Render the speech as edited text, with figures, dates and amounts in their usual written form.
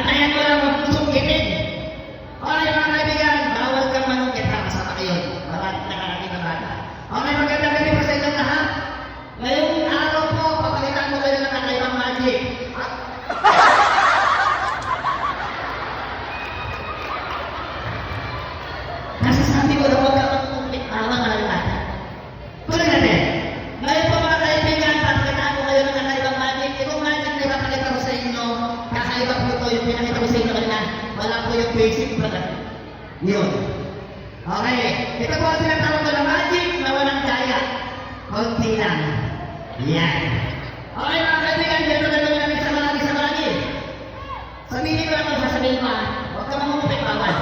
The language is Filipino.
Bantayan mo lang huwag mong sungkitin. Okay mga kaibigan, bawal kang manungkit ha, kasama kayo. Maraming nakarating na bata. Okay, magandang gabi po sa inyong lahat. Ngayong araw po, papalitan ko kayo ng kakaibang magic. Kasi sabi ko na huwag kang manungkit, mahal natin. Tuloy natin. Ngayon po mga kaibigan, papalitan ko kayo ng kakaibang magic. Itong magic na ipapakita ko sa inyo, kakaiba po ito yung pinakita ko sa inyo kanina. Wala po yung basic product. Yun. Okay. Ito po ang tinatawag ko na magic na walang kaya. Konti lang. Yan. Okay mga kaibigan, dito na gawin namin sa marami. Sabihin ko lang kung sasabihin ko ha. Huwag ka mamumukit bawal.